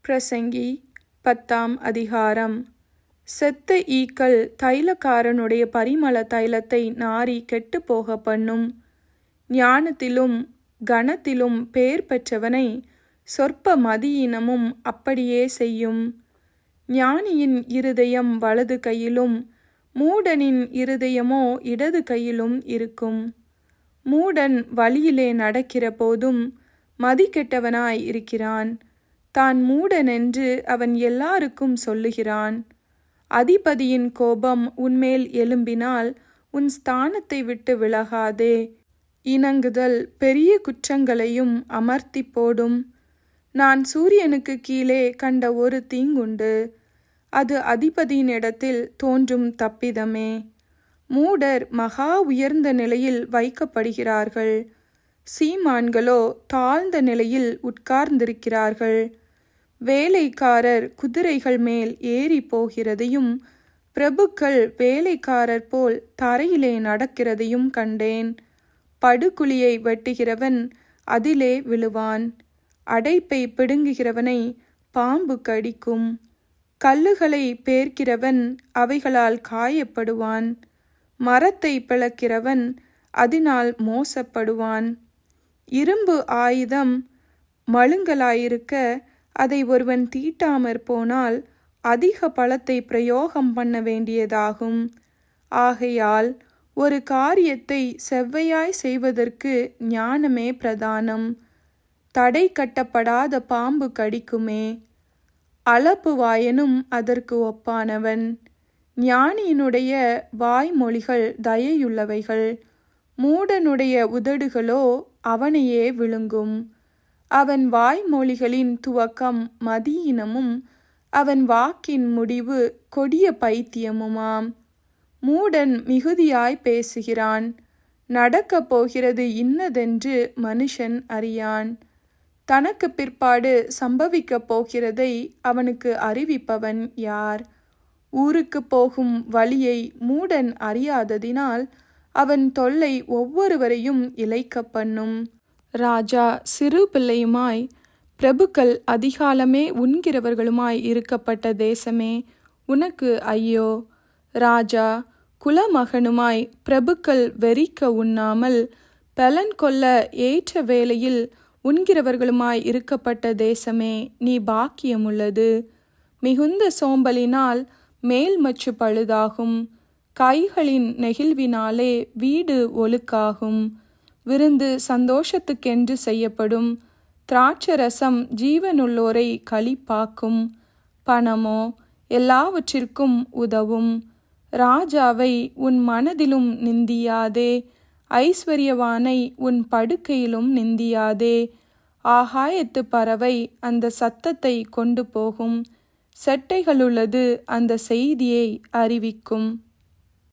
பிரசங்கி 10ஆம் அதிகாரம். செத்த ஈக்கள் தைலக்காரனுடைய பரிமள தைலத்தை நாறி கெட்டுப்போக பண்ணும். ஞானத்திலும் கனத்திலும் பேர் பெற்றவனை சொற்ப மதியீனமும் அப்படியே செய்யும். ஞானியின் இருதயம் வலது கையிலும் மூடனின் இருதயமோ இடது கையிலும் இருக்கும். மூடன் வழியிலே நடக்கிற போதும் மதிகெட்டவனாய் இருக்கிறான். தான் மூடனென்று அவன் எல்லாருக்கும் சொல்லுகிறான். அதிபதியின் கோபம் உன்மேல் எழும்பினால் உன் ஸ்தானத்தை விட்டு விலகாதே. இணங்குதல் பெரிய குற்றங்களையும் அமர்த்தி போடும். நான் சூரியனுக்கு கீழே கண்ட ஒரு தீங்குண்டு. அது அதிபதியினிடத்தில் தோன்றும் தப்பிதமே. மூடர் மகா உயர்ந்த நிலையில் வைக்கப்படுகிறார்கள். சீமான்களோ தாழ்ந்த நிலையில் உட்கார்ந்திருக்கிறார்கள். வேலைக்காரர் குதிரைகள் மேல் ஏறி போகிறதையும் பிரபுக்கள் வேலைக்காரர் போல் தரையிலே நடக்கிறதையும் கண்டேன். படுகுழியை வெட்டுகிறவன் அதிலே விழுவான். அடைப்பை பிடுங்குகிறவனை பாம்பு கடிக்கும். கல்லுகளை பேர்க்கிறவன் அவைகளால் காயப்படுவான். மரத்தை பிளக்கிறவன் அதனால் மோசப்படுவான். இரும்பு ஆயுதம் மழுங்கலாயிருக்க அதை ஒருவன் தீட்டாமற் போனால் அதிக பலத்தை பிரயோகம் பண்ண வேண்டியதாகும். ஆகையால் ஒரு காரியத்தை செவ்வையாய் செய்வதற்கு ஞானமே பிரதானம். தடை கட்டப்படாத பாம்பு கடிக்குமே. அளப்பு வாயனும் அதற்கு ஒப்பானவன். ஞானியினுடைய வாய்மொழிகள் தயையுள்ளவைகள். மூடனுடைய உதடுகளோ அவனையே விழுங்கும். அவன் வாய்மொழிகளின் துவக்கம் மதியீனமும் அவன் வாக்கின் முடிவு கொடிய பைத்தியமுமாம். மூடன் மிகுதியாய் பேசுகிறான். நடக்கப் போகிறது இன்னதென்று மனுஷன் அறியான். தனக்கு பிற்பாடு சம்பவிக்கப் போகிறதை அவனுக்கு அறிவிப்பவன் யார்? ஊருக்கு போகும் வழியை மூடன் அறியாததினால் அவன் தொல்லை ஒவ்வொருவரையும் இளைக்க பண்ணும். ராஜா சிறு பிள்ளையுமாய் பிரபுக்கள் அதிகாலமே உண்கிறவர்களுமாய் இருக்கப்பட்ட தேசமே உனக்கு ஐயோ! ராஜா குலமகனுமாய் பிரபுக்கள் வெறிக்க உண்ணாமல் பலன் கொள்ள ஏற்ற வேளையில் உண்கிறவர்களுமாய் இருக்கப்பட்ட தேசமே நீ பாக்கியமுள்ளது. மிகுந்த சோம்பலினால் மேல்மச்சு பழுதாகும். கைகளின் நெகிழ்வினாலே வீடு ஒழுக்காகும். விருந்து சந்தோஷத்துக்கென்று செய்யப்படும். திராட்சரசம் ஜீவனுள்ளோரை களிப்பாக்கும். பணமோ எல்லாவற்றிற்கும் உதவும். ராஜாவை உன் மனதிலும் நிந்தியாதே. ஐஸ்வர்யவானை உன் படுக்கையிலும் நிந்தியாதே. ஆகாயத்து பறவை அந்த சத்தத்தை கொண்டு போகும். செட்டைகளுள்ளது அந்த செய்தியை அறிவிக்கும்.